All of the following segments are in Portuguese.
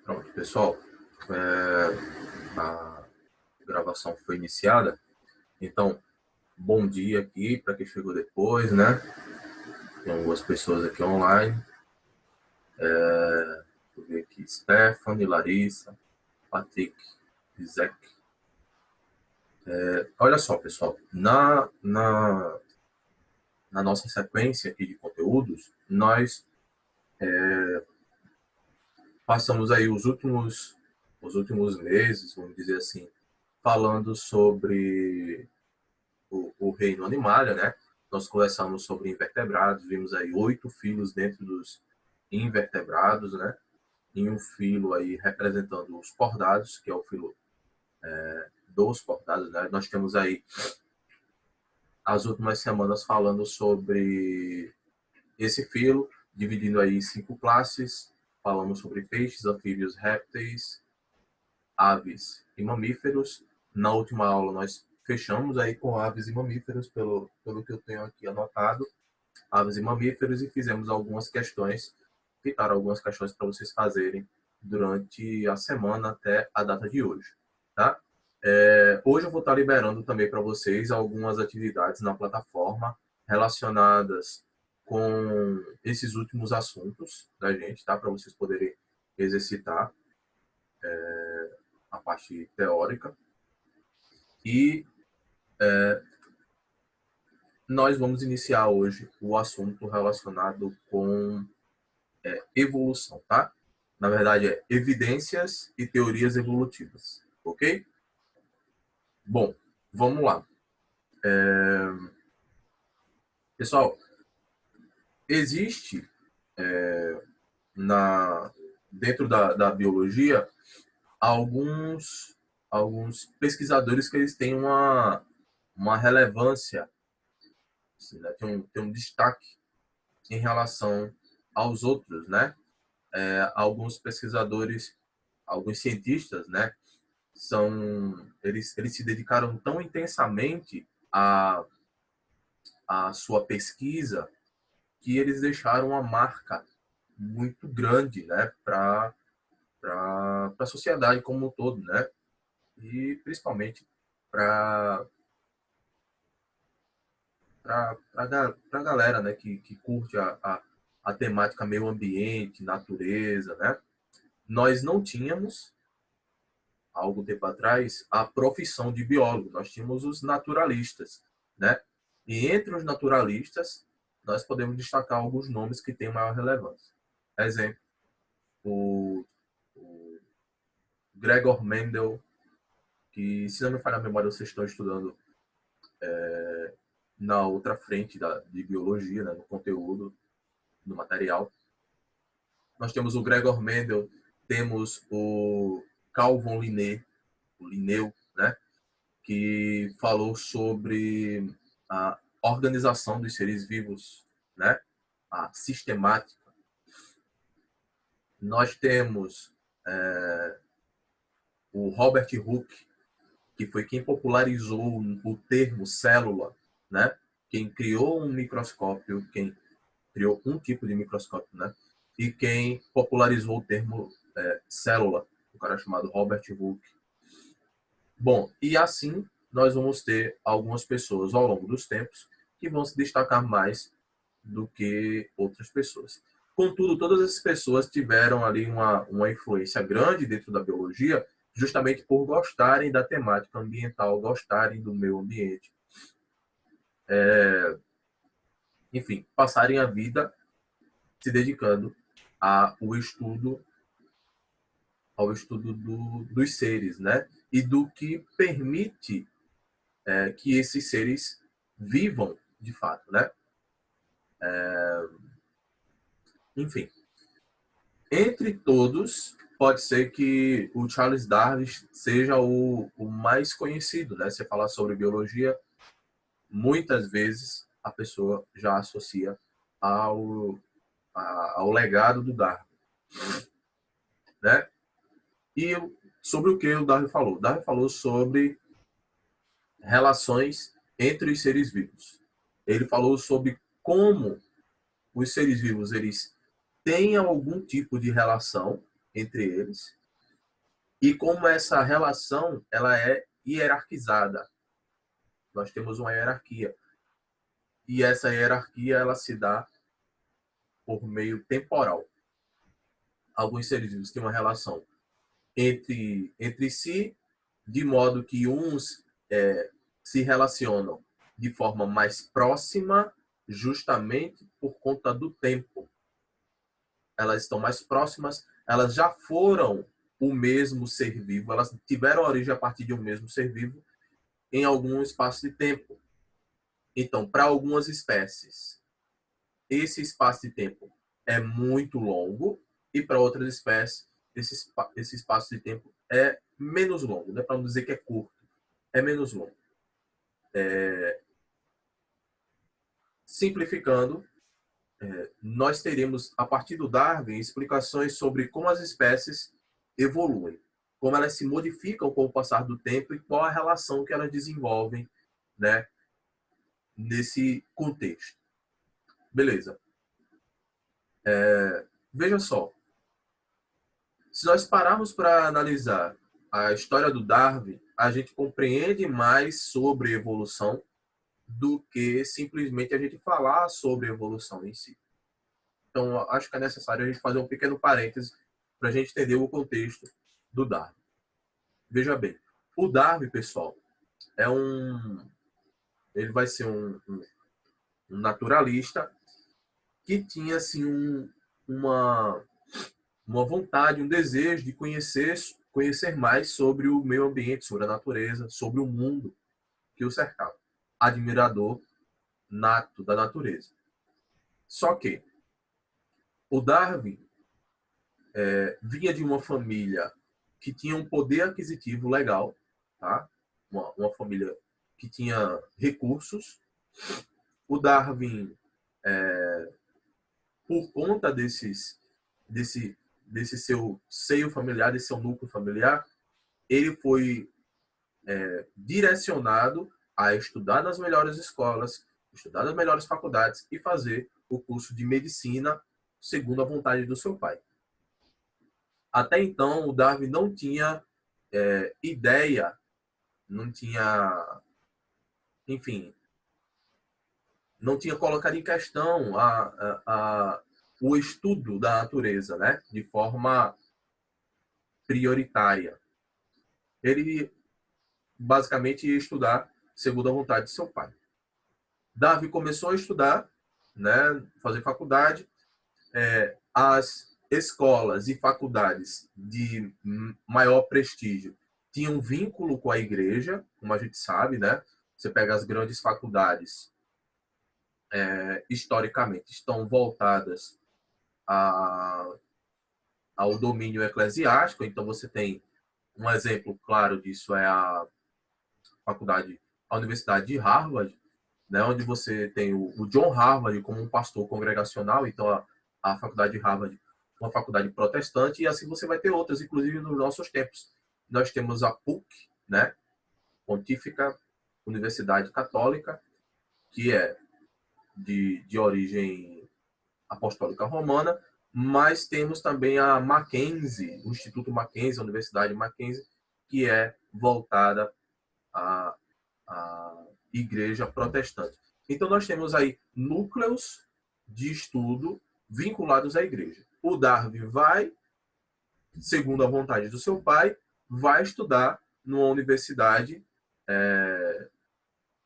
Pronto, pessoal, a gravação foi iniciada, então, bom dia aqui para quem chegou depois, né? Tem algumas pessoas aqui online. Vou ver aqui, Stephanie, Larissa, Patrick, Isaac. Olha só, pessoal, na nossa sequência aqui de conteúdos, nós passamos aí os últimos meses, vamos dizer assim, falando sobre o reino animalia, né? Nós conversamos sobre invertebrados, vimos aí 8 filos dentro dos invertebrados, né? E um filo aí representando os cordados, que é o filo dos cordados, né? Nós temos aí as últimas semanas falando sobre esse filo, dividindo aí em 5 classes. Falamos sobre peixes, anfíbios, répteis, aves e mamíferos. Na última aula nós fechamos aí com aves e mamíferos, pelo que eu tenho aqui anotado, aves e mamíferos, e fizemos algumas questões, ficaram algumas questões para vocês fazerem durante a semana até a data de hoje, tá? Hoje eu vou estar liberando também para vocês algumas atividades na plataforma relacionadas com esses últimos assuntos da gente, tá? Para vocês poderem exercitar a parte teórica. E nós vamos iniciar hoje o assunto relacionado com evolução, tá? Na verdade, é evidências e teorias evolutivas, ok? Bom, vamos lá. Pessoal, existe dentro da biologia alguns pesquisadores que eles têm uma relevância, assim, né? Tem um destaque em relação aos outros, né? Alguns pesquisadores, alguns cientistas, né? Eles se dedicaram tão intensamente à sua pesquisa que eles deixaram uma marca muito grande, né? Para a sociedade como um todo, né? E principalmente para a galera, né, que curte a temática meio ambiente, natureza, né? Nós não tínhamos, há algum tempo atrás, a profissão de biólogo, nós tínhamos os naturalistas, né? E entre os naturalistas, nós podemos destacar alguns nomes que têm maior relevância. Exemplo, o Gregor Mendel, que, se não me falha a memória, vocês estão estudando na outra frente de biologia, né, no conteúdo, no material. Nós temos o Gregor Mendel, temos o Carl von Linné, o Linneu, né, que falou sobre a organização dos seres vivos, né, a sistemática. Nós temos o Robert Hooke, que foi quem popularizou o termo célula, né, quem criou um microscópio, quem criou um tipo de microscópio, né? E quem popularizou o termo célula, o cara chamado Robert Hooke. Bom, e assim nós vamos ter algumas pessoas ao longo dos tempos que vão se destacar mais do que outras pessoas. Contudo, todas essas pessoas tiveram ali uma influência grande dentro da biologia, justamente por gostarem da temática ambiental, gostarem do meio ambiente. Enfim, passarem a vida se dedicando ao estudo dos seres, né? E do que permite que esses seres vivam de fato, né? Enfim, entre todos, pode ser que o Charles Darwin seja o mais conhecido, né? Você falar sobre biologia, muitas vezes a pessoa já associa ao legado do Darwin, né? E sobre o que o Darwin falou? O Darwin falou sobre relações entre os seres vivos. Ele falou sobre como os seres vivos eles têm algum tipo de relação, entre eles e como essa relação ela é hierarquizada. Nós temos uma hierarquia e essa hierarquia ela se dá por meio temporal. Alguns seres vivos têm uma relação entre si, de modo que uns se relacionam de forma mais próxima, justamente por conta do tempo. Elas estão mais próximas, elas já foram o mesmo ser vivo, elas tiveram origem a partir de um mesmo ser vivo em algum espaço de tempo. Então, para algumas espécies, esse espaço de tempo é muito longo e para outras espécies, esse espaço de tempo é menos longo. Não é para não dizer que é curto, é menos longo. Simplificando, nós teremos, a partir do Darwin, explicações sobre como as espécies evoluem, como elas se modificam com o passar do tempo e qual a relação que elas desenvolvem, né, nesse contexto. Beleza. Veja só, se nós pararmos para analisar a história do Darwin, a gente compreende mais sobre evolução do que simplesmente a gente falar sobre evolução em si. Então, acho que é necessário a gente fazer um pequeno parêntese para a gente entender o contexto do Darwin. Veja bem, o Darwin, pessoal, ele vai ser um naturalista que tinha assim uma vontade, um desejo de conhecer mais sobre o meio ambiente, sobre a natureza, sobre o mundo que o cercava. Admirador nato da natureza. Só que o Darwin vinha de uma família que tinha um poder aquisitivo legal, tá? Uma família que tinha recursos. O Darwin, por conta desse seu seio familiar, desse seu núcleo familiar, ele foi direcionado a estudar nas melhores escolas, estudar nas melhores faculdades e fazer o curso de medicina segundo a vontade do seu pai. Até então, o Darwin não tinha ideia, não tinha, enfim, não tinha colocado em questão o estudo da natureza, né, de forma prioritária. Ele basicamente ia estudar segundo a vontade de seu pai. Darwin começou a estudar, né, fazer faculdade. As escolas e faculdades de maior prestígio tinham vínculo com a igreja, como a gente sabe, né? Você pega as grandes faculdades, historicamente, estão voltadas ao domínio eclesiástico. Então, você tem um exemplo claro disso, é a Universidade de Harvard, né, onde você tem o John Harvard como um pastor congregacional. Então, a faculdade de Harvard, uma faculdade protestante, e assim você vai ter outras, inclusive nos nossos tempos. Nós temos a PUC, né, Pontífica Universidade Católica, que é de origem apostólica romana, mas temos também a Mackenzie, o Instituto Mackenzie, a Universidade Mackenzie, que é voltada à igreja protestante. Então, nós temos aí núcleos de estudo vinculados à igreja. O Darwin vai, segundo a vontade do seu pai, vai estudar numa universidade,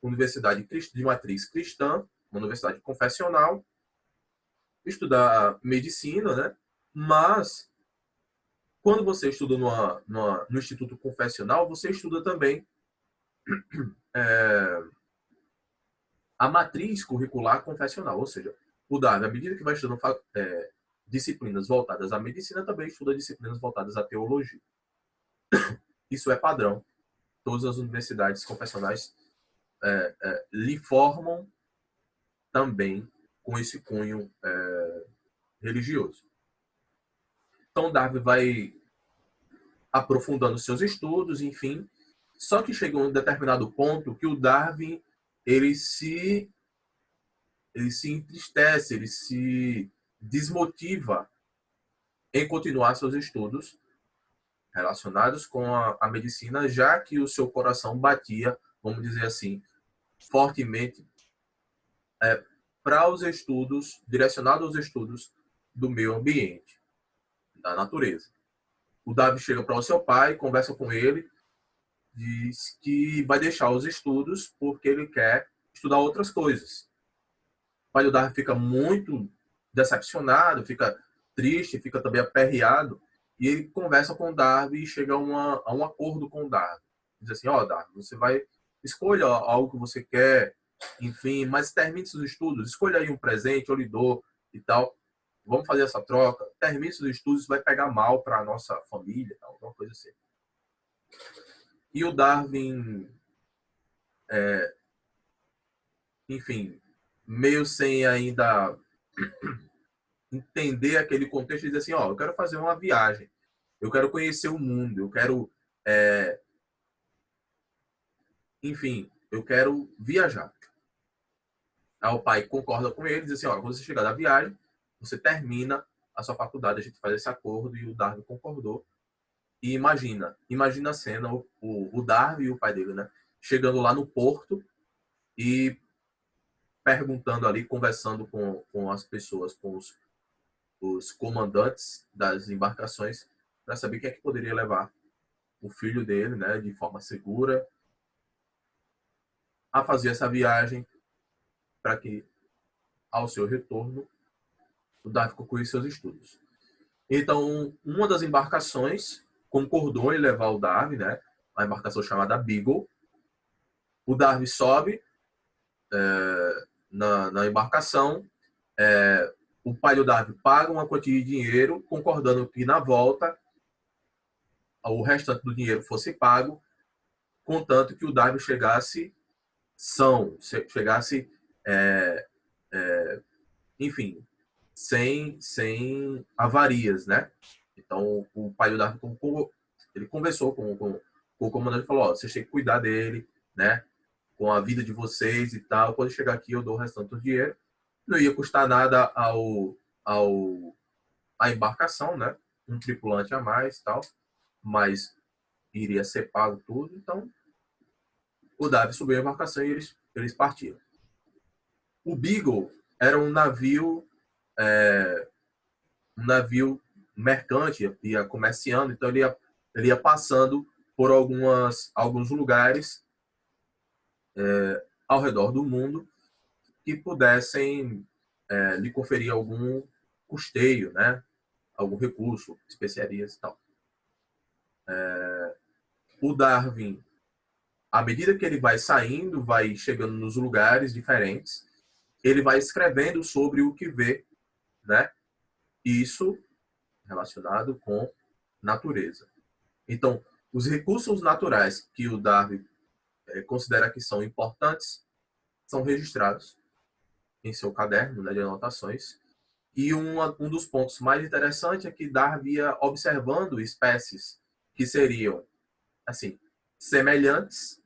universidade de matriz cristã, uma universidade confessional, estudar medicina, né? Mas, quando você estuda no instituto confessional, você estuda também a matriz curricular confessional, ou seja, o Darwin, à medida que vai estudando disciplinas voltadas à medicina, também estuda disciplinas voltadas à teologia. Isso é padrão. Todas as universidades confessionais lhe formam também com esse cunho religioso. Então, Darwin vai aprofundando seus estudos, enfim. Só que chega um determinado ponto que o Darwin ele se entristece, ele se desmotiva em continuar seus estudos relacionados com a medicina, já que o seu coração batia, vamos dizer assim, fortemente para os estudos, direcionado aos estudos do meio ambiente, da natureza. O Davi chega para o seu pai, conversa com ele, diz que vai deixar os estudos porque ele quer estudar outras coisas. O pai do Davi fica muito decepcionado, fica triste, fica também aperreado, e ele conversa com o Darwin e chega a um acordo com o Darwin. Diz assim, Darwin, você vai escolha algo que você quer, enfim, mas termine seus estudos, escolha aí um presente, eu lhe dou e tal. Vamos fazer essa troca. Termine seus estudos, vai pegar mal para a nossa família, tal, alguma coisa assim. E o Darwin, enfim, meio sem ainda entender aquele contexto, diz assim, eu quero fazer uma viagem, eu quero conhecer o mundo, eu quero, enfim, eu quero viajar. Aí o pai concorda com ele, diz assim, quando você chegar da viagem, você termina a sua faculdade, a gente faz esse acordo, e o Darwin concordou. E imagina a cena, o Darwin e o pai dele, né, chegando lá no porto e perguntando ali, conversando com as pessoas, com os comandantes das embarcações, para saber quem é que poderia levar o filho dele, né, de forma segura, a fazer essa viagem, para que, ao seu retorno, o Darwin concluísse seus estudos. Então, uma das embarcações concordou em levar o Darwin, né, a embarcação chamada Beagle. O Darwin sobe na embarcação, o pai do Darwin paga uma quantia de dinheiro, concordando que na volta o restante do dinheiro fosse pago, contanto que o Darwin chegasse são, chegasse, enfim, sem avarias, né? Então, o pai do Darwin, ele conversou com o comandante e falou, vocês têm que cuidar dele, né? Com a vida de vocês e tal. Quando chegar aqui, eu dou o restante do dinheiro. Não ia custar nada à embarcação, né? Um tripulante a mais e tal, mas iria ser pago tudo. Então, o Darwin subiu a embarcação e eles partiram. O Beagle era um navio mercante, ia comerciando, então ele ia passando por alguns lugares ao redor do mundo que pudessem lhe conferir algum custeio, né? Algum recurso, especiarias e tal. O Darwin, à medida que ele vai saindo, vai chegando nos lugares diferentes, ele vai escrevendo sobre o que vê, né? Isso relacionado com natureza. Então, os recursos naturais que o Darwin considera que são importantes são registrados em seu caderno, né, de anotações. E um dos pontos mais interessantes é que Darwin ia observando espécies que seriam assim semelhantes,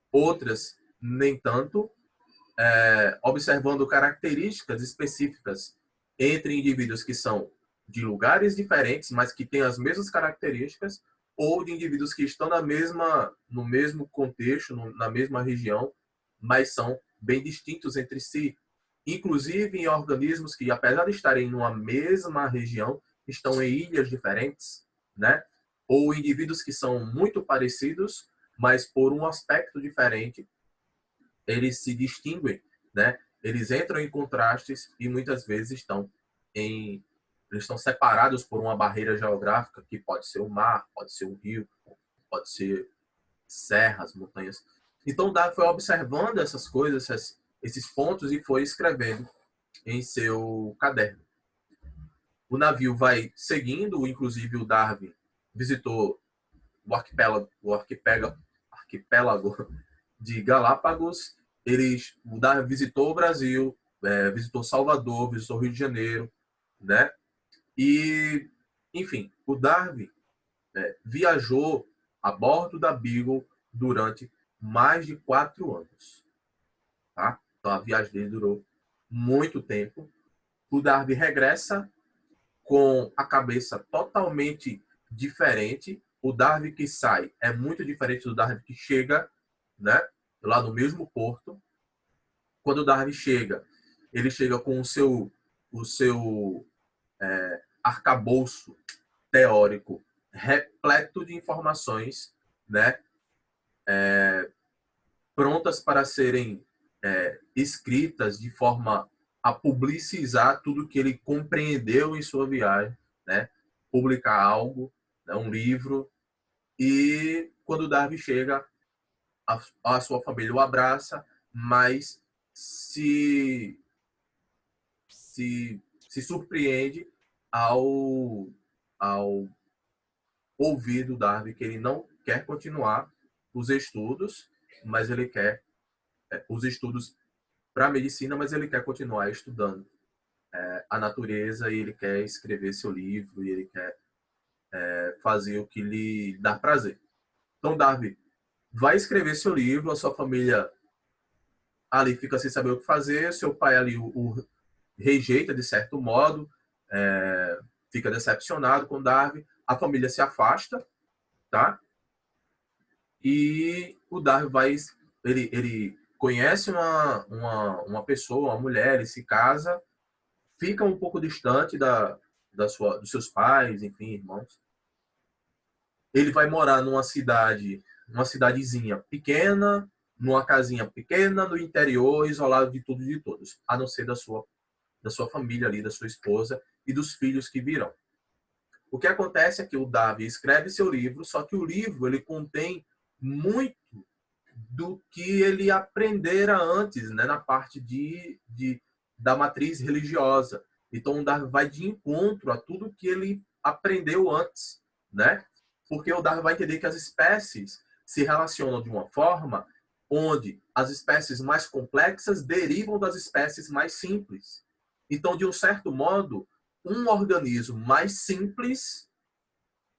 outras nem tanto, observando características específicas entre indivíduos que são de lugares diferentes, mas que têm as mesmas características, ou de indivíduos que estão no mesmo contexto, na mesma região, mas são bem distintos entre si. Inclusive em organismos que, apesar de estarem numa mesma região, estão em ilhas diferentes, né? Ou indivíduos que são muito parecidos, mas por um aspecto diferente, eles se distinguem, né? Eles entram em contrastes e muitas vezes eles estão separados por uma barreira geográfica, que pode ser o mar, pode ser um rio, pode ser serras, montanhas. Então, Darwin foi observando essas coisas, esses pontos, e foi escrevendo em seu caderno. O navio vai seguindo, inclusive o Darwin visitou o arquipélago de Galápagos. O Darwin visitou o Brasil, visitou Salvador, visitou Rio de Janeiro, né? E, enfim, o Darwin viajou a bordo da Beagle durante mais de 4 anos. Tá? Então, a viagem dele durou muito tempo. O Darwin regressa com a cabeça totalmente diferente. O Darwin que sai é muito diferente do Darwin que chega, né, lá no mesmo porto. Quando o Darwin chega, ele chega com o seu arcabouço teórico repleto de informações, né, prontas para serem escritas de forma a publicizar tudo que ele compreendeu em sua viagem, né? Publicar algo, né? Um livro. E quando o Darwin chega, a sua família o abraça, mas se, se surpreende ao ouvir do Darwin que ele não quer continuar os estudos, mas ele quer os estudos para a medicina, mas ele quer continuar estudando a natureza e ele quer escrever seu livro e ele quer fazer o que lhe dá prazer. Então, Darwin vai escrever seu livro, a sua família ali fica sem saber o que fazer, seu pai ali o rejeita de certo modo, fica decepcionado com Darwin, a família se afasta, tá? E o Darwin vai, ele conhece uma pessoa, uma mulher, ele se casa, fica um pouco distante dos seus pais, enfim, irmãos. Ele vai morar numa cidadezinha pequena, numa casinha pequena, no interior, isolado de tudo e de todos, a não ser da sua família ali, da sua esposa e dos filhos que virão. O que acontece é que o Darwin escreve seu livro, só que o livro ele contém muito do que ele aprendera antes, né, na parte da matriz religiosa. Então, o Darwin vai de encontro a tudo que ele aprendeu antes, né? Porque o Darwin vai entender que as espécies se relacionam de uma forma onde as espécies mais complexas derivam das espécies mais simples. Então, de um certo modo, um organismo mais simples,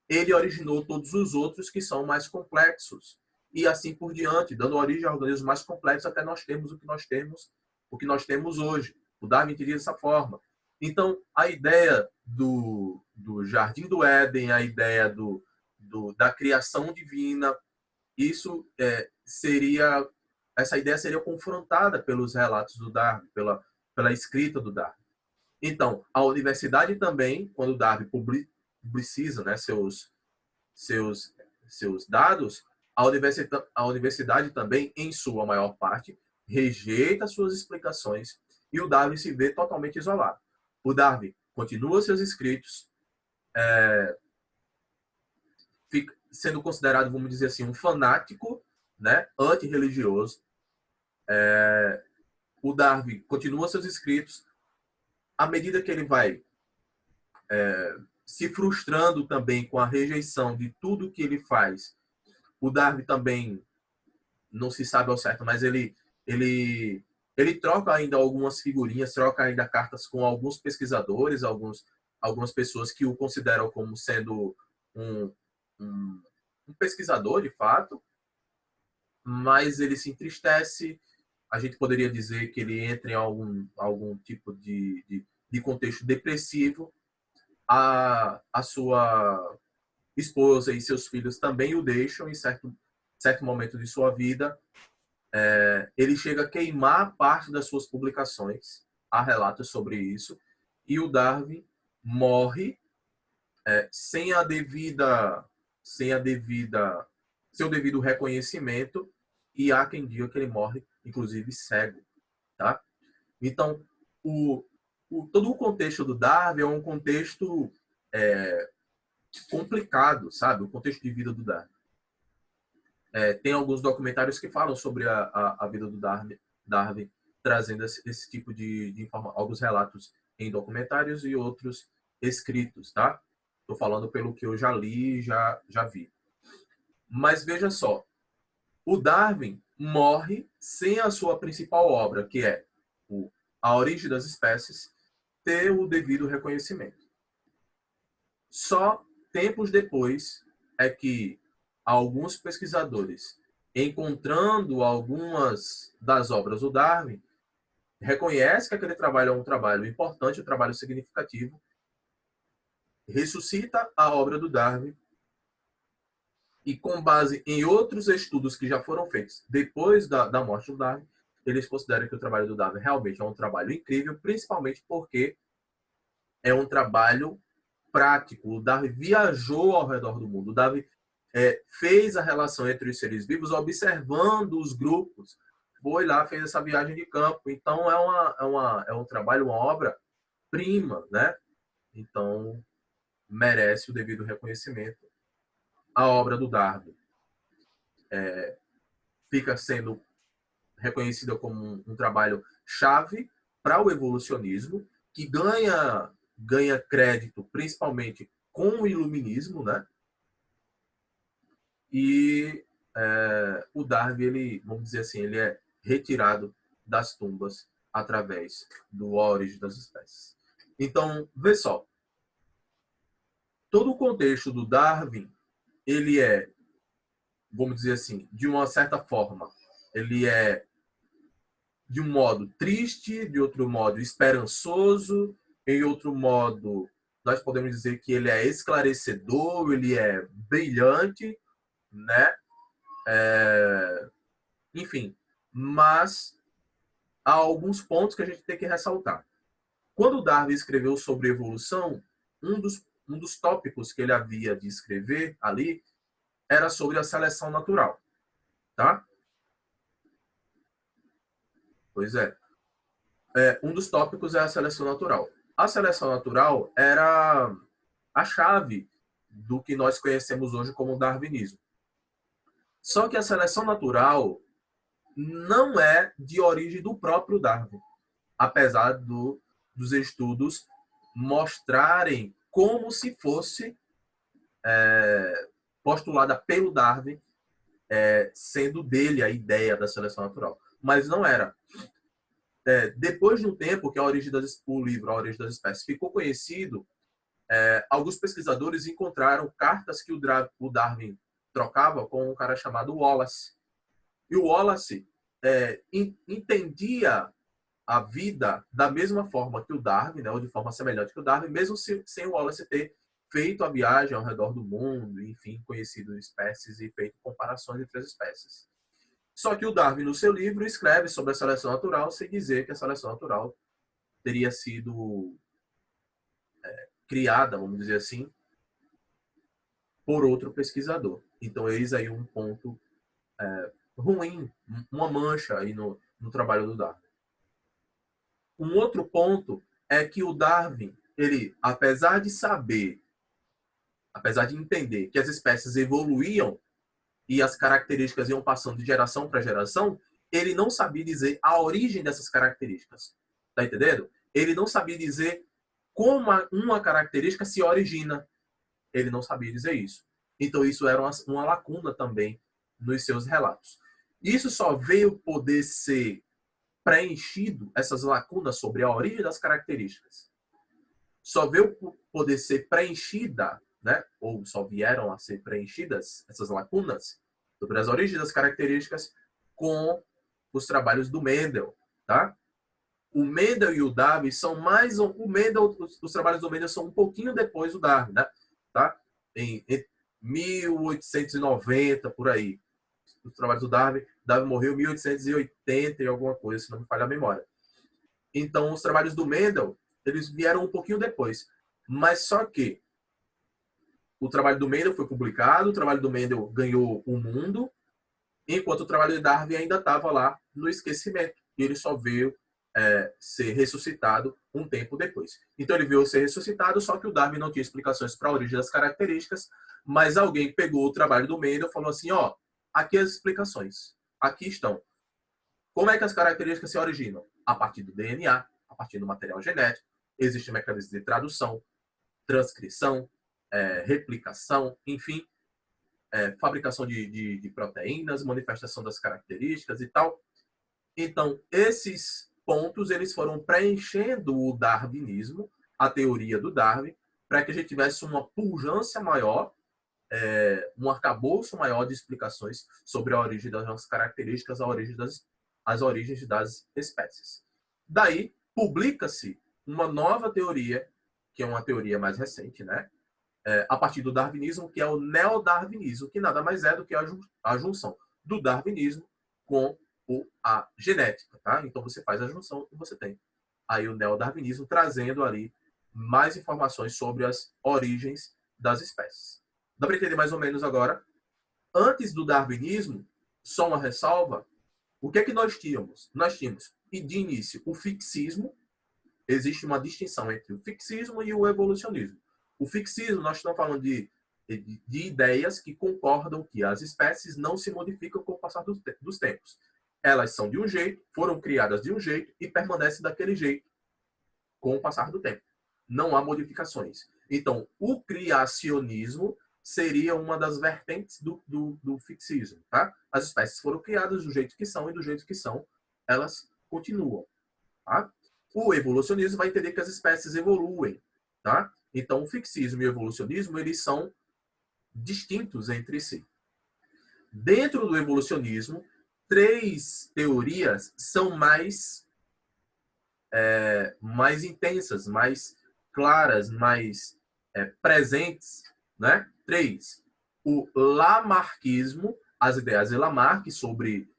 ele originou todos os outros que são mais complexos. E assim por diante, dando origem a organismos mais complexos até nós termos o que nós temos hoje. O Darwin entendia dessa forma. Então, a ideia do Jardim do Éden, a ideia da criação divina, essa ideia seria confrontada pelos relatos do Darwin, pela escrita do Darwin. Então, a universidade também, quando o Darwin publiciza, né, seus dados, a universidade também, em sua maior parte, rejeita suas explicações e o Darwin se vê totalmente isolado. O Darwin continua seus escritos, sendo considerado, vamos dizer assim, um fanático, né, antirreligioso. O Darwin continua seus escritos. À medida que ele vai se frustrando também com a rejeição de tudo que ele faz, o Darwin também, não se sabe ao certo, mas ele troca ainda algumas figurinhas, troca ainda cartas com alguns pesquisadores, algumas pessoas que o consideram como sendo um pesquisador, de fato, mas ele se entristece. A gente poderia dizer que ele entra em algum tipo de contexto depressivo. A sua esposa e seus filhos também o deixam em certo momento de sua vida. Ele chega a queimar parte das suas publicações. Há relatos sobre isso. E o Darwin morre sem seu devido reconhecimento, e há quem diga que ele morre, inclusive, cego. Tá? Então, todo o contexto do Darwin é um contexto complicado, sabe? O contexto de vida do Darwin. Tem alguns documentários que falam sobre a vida do Darwin, trazendo esse tipo de informação, alguns relatos em documentários e outros escritos, tá? Estou falando pelo que eu já li e já vi. Mas veja só, o Darwin morre sem a sua principal obra, que é A Origem das Espécies, ter o devido reconhecimento. Só tempos depois é que alguns pesquisadores, encontrando algumas das obras do Darwin, reconhecem que aquele trabalho é um trabalho importante, um trabalho significativo, ressuscita a obra do Darwin e, com base em outros estudos que já foram feitos depois da morte do Darwin, eles consideram que o trabalho do Darwin realmente é um trabalho incrível, principalmente porque é um trabalho prático. O Darwin viajou ao redor do mundo. O Darwin fez a relação entre os seres vivos observando os grupos. Foi lá, fez essa viagem de campo. Então, é um trabalho, uma obra-prima, né? Então, merece o devido reconhecimento. A obra do Darwin fica sendo reconhecida como um trabalho chave para o evolucionismo, que ganha crédito principalmente com o iluminismo, né? E o Darwin, ele, vamos dizer assim, ele é retirado das tumbas através do A Origem das Espécies. Então, vê só, todo o contexto do Darwin, ele é, vamos dizer assim, de uma certa forma, ele é de um modo triste, de outro modo esperançoso, em outro modo nós podemos dizer que ele é esclarecedor, ele é brilhante, né? Enfim, mas há alguns pontos que a gente tem que ressaltar. Quando Darwin escreveu sobre evolução, um dos tópicos que ele havia de escrever ali era sobre a seleção natural, tá? Pois é. Um dos tópicos é a seleção natural. A seleção natural era a chave do que nós conhecemos hoje como darwinismo. Só que a seleção natural não é de origem do próprio Darwin, apesar dos estudos mostrarem como se fosse postulada pelo Darwin, sendo dele a ideia da seleção natural. Mas não era. Depois de um tempo que o livro A Origem das Espécies ficou conhecido, alguns pesquisadores encontraram cartas que o Darwin trocava com um cara chamado Wallace. E o Wallace entendia a vida da mesma forma que o Darwin, né, ou de forma semelhante que o Darwin, mesmo sem o Wallace ter feito a viagem ao redor do mundo, enfim, conhecido espécies e feito comparações entre as espécies. Só que o Darwin, no seu livro, escreve sobre a seleção natural sem dizer que a seleção natural teria sido criada, vamos dizer assim, por outro pesquisador. Então, eis aí um ponto ruim, uma mancha aí no trabalho do Darwin. Um outro ponto é que o Darwin, ele, apesar de entender que as espécies evoluíam e as características iam passando de geração para geração, ele não sabia dizer a origem dessas características. Tá entendendo? Ele não sabia dizer como uma característica se origina. Ele não sabia dizer isso. Então, isso era uma lacuna também nos seus relatos. Isso só veio poder ser preenchido, essas lacunas sobre a origem das características, só veio poder ser preenchida, né? Ou só vieram a ser preenchidas essas lacunas sobre as origens das características com os trabalhos do Mendel, tá? O Mendel e o Darwin são mais os trabalhos do Mendel são um pouquinho depois do Darwin, né? Tá? Em 1890 por aí. Os trabalhos do Darwin morreu em 1880 e alguma coisa, se não me falha a memória. Então, os trabalhos do Mendel, eles vieram um pouquinho depois. Mas só que o trabalho do Mendel foi publicado, o trabalho do Mendel ganhou o mundo, enquanto o trabalho de Darwin ainda estava lá no esquecimento. E ele só veio ser ressuscitado um tempo depois. Então, ele veio ser ressuscitado, só que o Darwin não tinha explicações para a origem das características, mas alguém pegou o trabalho do Mendel e falou assim, ó, aqui as explicações, aqui estão. Como é que as características se originam? A partir do DNA, a partir do material genético, existem mecanismos de tradução, transcrição, replicação, enfim, fabricação de proteínas, manifestação das características e tal. Então, esses pontos eles foram preenchendo o darwinismo, a teoria do Darwin, para que a gente tivesse uma pujança maior, um arcabouço maior de explicações sobre a origem das nossas características, as origens das espécies. Daí, publica-se uma nova teoria que é uma teoria mais recente, né? A partir do darwinismo, que é o neodarwinismo, que nada mais é do que a junção do darwinismo com a genética, tá? Então você faz a junção e você tem aí o neodarwinismo trazendo ali mais informações sobre as origens das espécies. Dá para entender mais ou menos agora? Antes do darwinismo, só uma ressalva, o que é que nós tínhamos? Nós tínhamos, de início, o fixismo. Existe uma distinção entre o fixismo e o evolucionismo. O fixismo, nós estamos falando de ideias que concordam que as espécies não se modificam com o passar dos tempos. Elas são de um jeito, foram criadas de um jeito e permanecem daquele jeito com o passar do tempo. Não há modificações. Então, o criacionismo seria uma das vertentes do fixismo. Tá? As espécies foram criadas do jeito que são e do jeito que são, elas continuam. Tá? O evolucionismo vai entender que as espécies evoluem. Tá? Então, o fixismo e o evolucionismo eles são distintos entre si. Dentro do evolucionismo, 3 teorias são mais intensas, mais claras, mais presentes, né? 3. O lamarckismo, as ideias de Lamarck sobre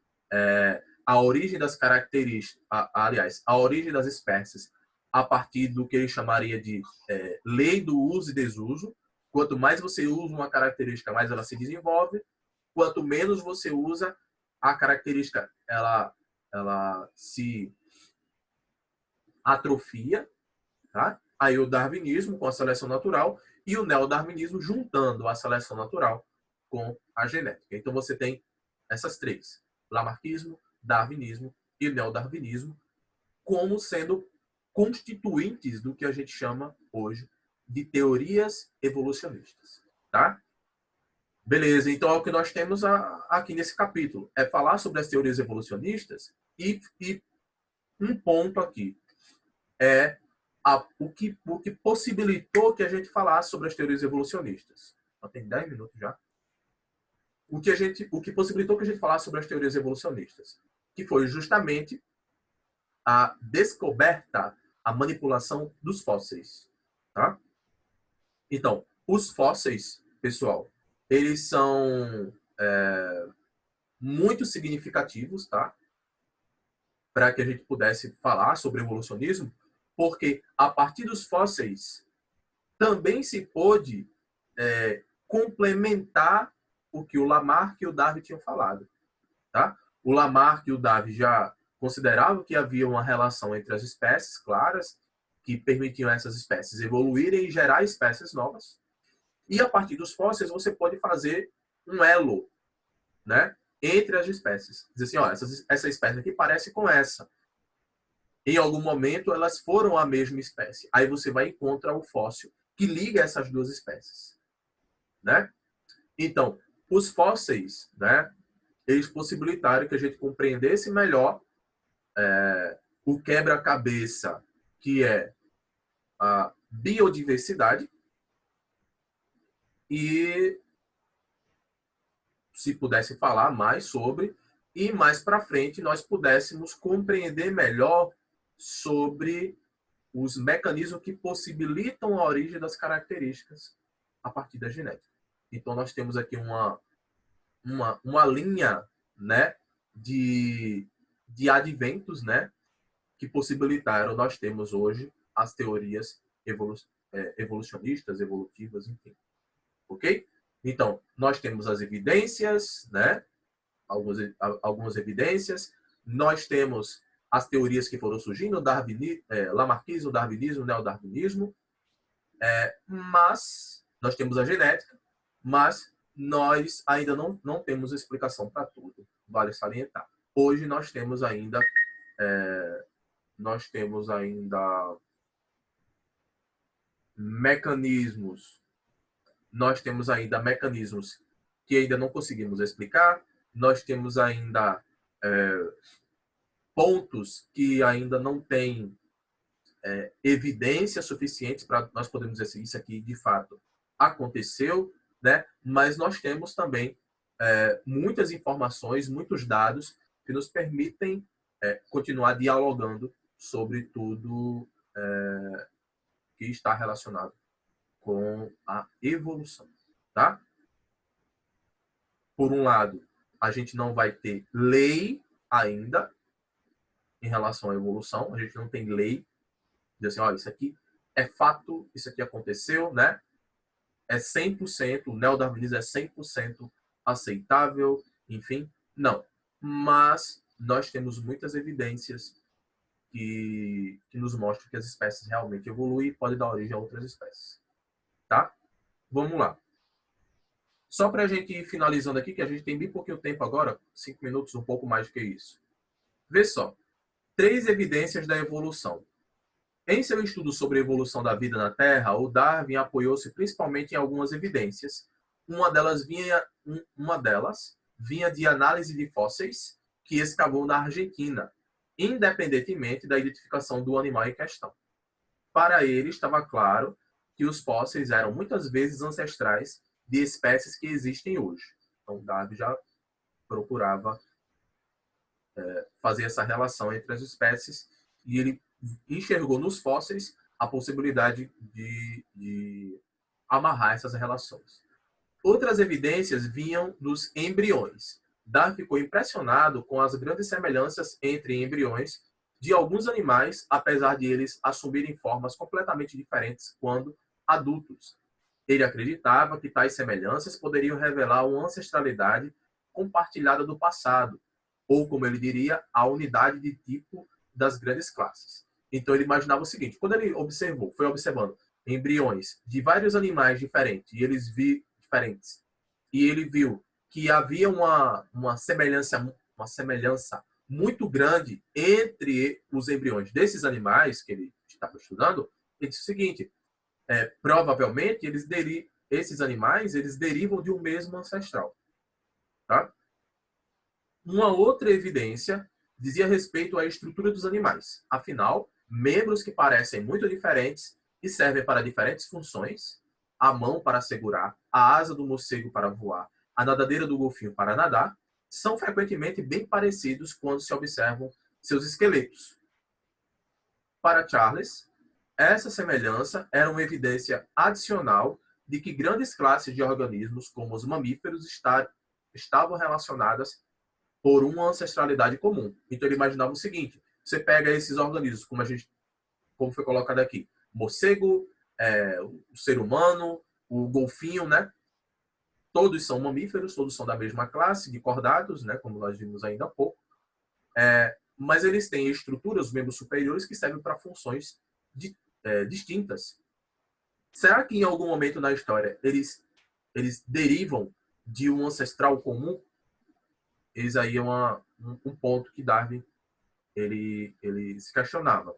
a origem das características, aliás, a origem das espécies a partir do que ele chamaria de lei do uso e desuso. Quanto mais você usa uma característica, mais ela se desenvolve. Quanto menos você usa, a característica ela se atrofia. Tá? Aí o darwinismo com a seleção natural e o neodarwinismo juntando a seleção natural com a genética. Então você tem essas 3, lamarckismo, darwinismo e neodarwinismo, como sendo constituintes do que a gente chama hoje de teorias evolucionistas. Tá? Beleza, então é o que nós temos aqui nesse capítulo. É falar sobre as teorias evolucionistas e um ponto aqui é o que possibilitou que a gente falasse sobre as teorias evolucionistas. Tem 10 minutos já. O que possibilitou que a gente falasse sobre as teorias evolucionistas, que foi justamente a descoberta, a manipulação dos fósseis. Tá? Então, os fósseis, pessoal, eles são muito significativos, tá? Para que a gente pudesse falar sobre evolucionismo, porque a partir dos fósseis também se pôde complementar o que o Lamarck e o Darwin tinham falado. Tá? O Lamarck e o Darwin já consideravam que havia uma relação entre as espécies claras, que permitiam essas espécies evoluírem e gerar espécies novas. E a partir dos fósseis você pode fazer um elo, né, entre as espécies. Dizer assim, ó, essa espécie aqui parece com essa. Em algum momento elas foram a mesma espécie. Aí você vai encontrar o fóssil que liga essas 2 espécies, né? Então, os fósseis, né, eles possibilitaram que a gente compreendesse melhor o quebra-cabeça que é a biodiversidade e se pudesse falar mais sobre e mais para frente nós pudéssemos compreender melhor sobre os mecanismos que possibilitam a origem das características a partir da genética. Então nós temos aqui uma linha, né, de adventos, né, que possibilitaram nós temos hoje as teorias evolucionistas, evolutivas, enfim. Ok? Então, nós temos as evidências, né? Algumas evidências. Nós temos as teorias que foram surgindo, lamarckismo, darwinismo, neodarwinismo. Mas nós temos a genética, mas nós ainda não temos explicação para tudo. Vale salientar. Hoje nós temos ainda mecanismos que ainda não conseguimos explicar, nós temos ainda pontos que ainda não têm evidência suficiente para nós podermos dizer se isso aqui de fato aconteceu, né? Mas nós temos também muitas informações, muitos dados que nos permitem continuar dialogando sobre tudo que está relacionado com a evolução, tá? Por um lado, a gente não vai ter lei ainda em relação à evolução, a gente não tem lei, de assim, olha, isso aqui é fato, isso aqui aconteceu, né? É 100%, o neodarwinismo é 100% aceitável, enfim, não. Mas nós temos muitas evidências que nos mostram que as espécies realmente evoluem e podem dar origem a outras espécies, tá? Vamos lá. Só para a gente ir finalizando aqui, que a gente tem bem pouquinho tempo agora, 5 minutos, um pouco mais do que isso. Vê só, 3 evidências da evolução. Em seu estudo sobre a evolução da vida na Terra, o Darwin apoiou-se principalmente em algumas evidências. Uma delas vinha de análise de fósseis que escavou na Argentina, independentemente da identificação do animal em questão. Para ele, estava claro que os fósseis eram muitas vezes ancestrais de espécies que existem hoje. Então, Darwin já procurava fazer essa relação entre as espécies e ele enxergou nos fósseis a possibilidade de amarrar essas relações. Outras evidências vinham dos embriões. Darwin ficou impressionado com as grandes semelhanças entre embriões de alguns animais, apesar de eles assumirem formas completamente diferentes quando adultos. Ele acreditava que tais semelhanças poderiam revelar uma ancestralidade compartilhada do passado, ou, como ele diria, a unidade de tipo das grandes classes. Então, ele imaginava o seguinte, quando ele foi observando embriões de vários animais diferentes, e ele viu que havia uma semelhança muito grande entre os embriões desses animais que ele estava estudando, ele disse o seguinte, provavelmente esses animais eles derivam de um mesmo ancestral. Tá? Uma outra evidência dizia respeito à estrutura dos animais. Afinal, membros que parecem muito diferentes e servem para diferentes funções, a mão para segurar, a asa do morcego para voar, a nadadeira do golfinho para nadar, são frequentemente bem parecidos quando se observam seus esqueletos. Para Charles, essa semelhança era uma evidência adicional de que grandes classes de organismos, como os mamíferos, estavam relacionadas por uma ancestralidade comum. Então ele imaginava o seguinte, você pega esses organismos, como foi colocado aqui, morcego, o ser humano, o golfinho, né? Todos são mamíferos, todos são da mesma classe, de cordados, né? Como nós vimos ainda há pouco. Mas eles têm estruturas, os membros superiores, que servem para funções distintas. Será que em algum momento na história eles derivam de um ancestral comum? Eis aí um ponto que Darwin ele se questionava.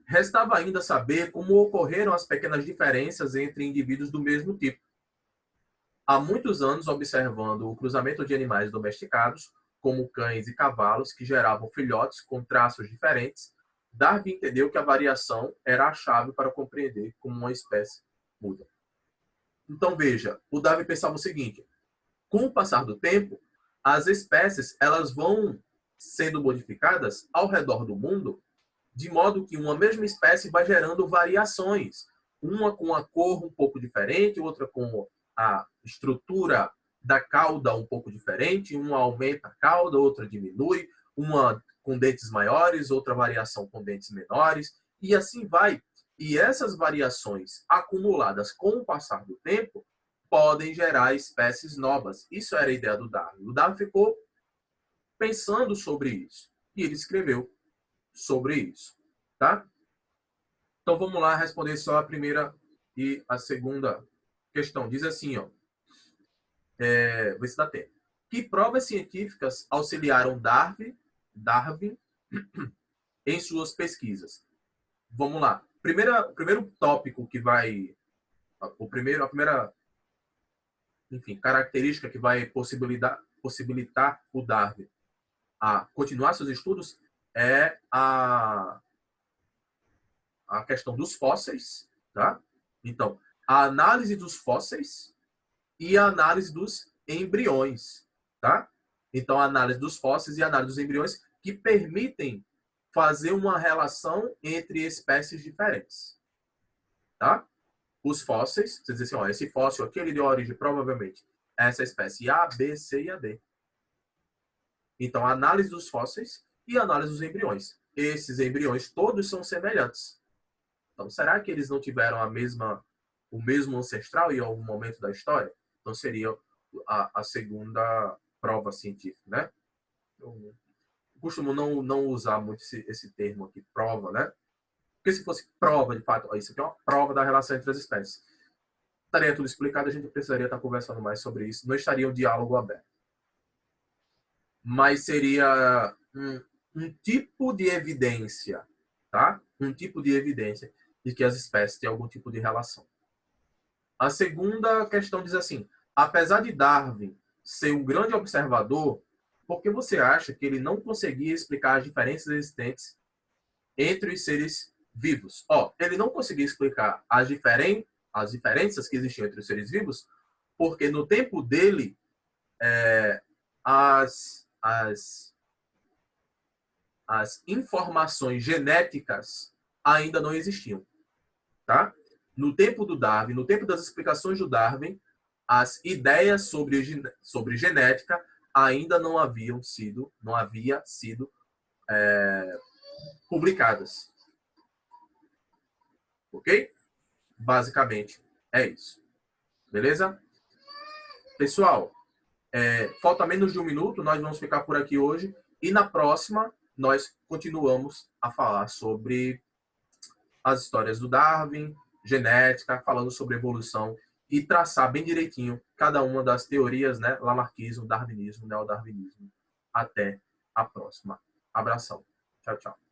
Restava ainda saber como ocorreram as pequenas diferenças entre indivíduos do mesmo tipo. Há muitos anos, observando o cruzamento de animais domesticados, como cães e cavalos, que geravam filhotes com traços diferentes, Darwin entendeu que a variação era a chave para compreender como uma espécie muda. Então, veja, o Darwin pensava o seguinte, com o passar do tempo, as espécies elas vão sendo modificadas ao redor do mundo, de modo que uma mesma espécie vai gerando variações. Uma com a cor um pouco diferente, outra com a estrutura da cauda um pouco diferente, uma aumenta a cauda, outra diminui, uma com dentes maiores, outra variação com dentes menores, e assim vai. E essas variações acumuladas com o passar do tempo podem gerar espécies novas. Isso era a ideia do Darwin. O Darwin ficou pensando sobre isso. E ele escreveu sobre isso. Tá? Então vamos lá responder só a primeira e a segunda questão. Diz assim, ó. Vê se dá tempo. Que provas científicas auxiliaram Darwin em suas pesquisas? Vamos lá. Primeiro tópico que vai... A primeira característica que vai possibilitar o Darwin a continuar seus estudos é a questão dos fósseis, tá? Então, a análise dos fósseis e a análise dos embriões, tá? Então, a análise dos fósseis e a análise dos embriões que permitem fazer uma relação entre espécies diferentes. Tá? Os fósseis, você diz assim, ó, esse fóssil aqui ele deu origem provavelmente a essa espécie A, B, C e a D. Então, a análise dos fósseis e a análise dos embriões. Esses embriões todos são semelhantes. Então, será que eles não tiveram o mesmo ancestral em algum momento da história? Então, seria a segunda prova científica, né? Eu costumo não usar muito esse termo aqui, prova, né? Porque se fosse prova, de fato, isso aqui é uma prova da relação entre as espécies. Estaria tudo explicado, a gente precisaria estar conversando mais sobre isso. Não estaria um diálogo aberto. Mas seria um tipo de evidência, tá? Um tipo de evidência de que as espécies têm algum tipo de relação. A segunda questão diz assim, apesar de Darwin ser um grande observador, por que você acha que ele não conseguia explicar as diferenças existentes entre os seres vivos? Ele não conseguia explicar as diferenças que existiam entre os seres vivos, porque no tempo dele, as informações genéticas ainda não existiam. Tá? No tempo do Darwin, no tempo das explicações do Darwin, as ideias sobre genética ainda não havia sido publicadas. Ok? Basicamente é isso. Beleza? Pessoal, falta menos de um minuto, nós vamos ficar por aqui hoje. E na próxima, nós continuamos a falar sobre as histórias do Darwin, genética, falando sobre evolução e traçar bem direitinho cada uma das teorias, né? Lamarckismo, darwinismo, neodarwinismo. Até a próxima. Abração. Tchau, tchau.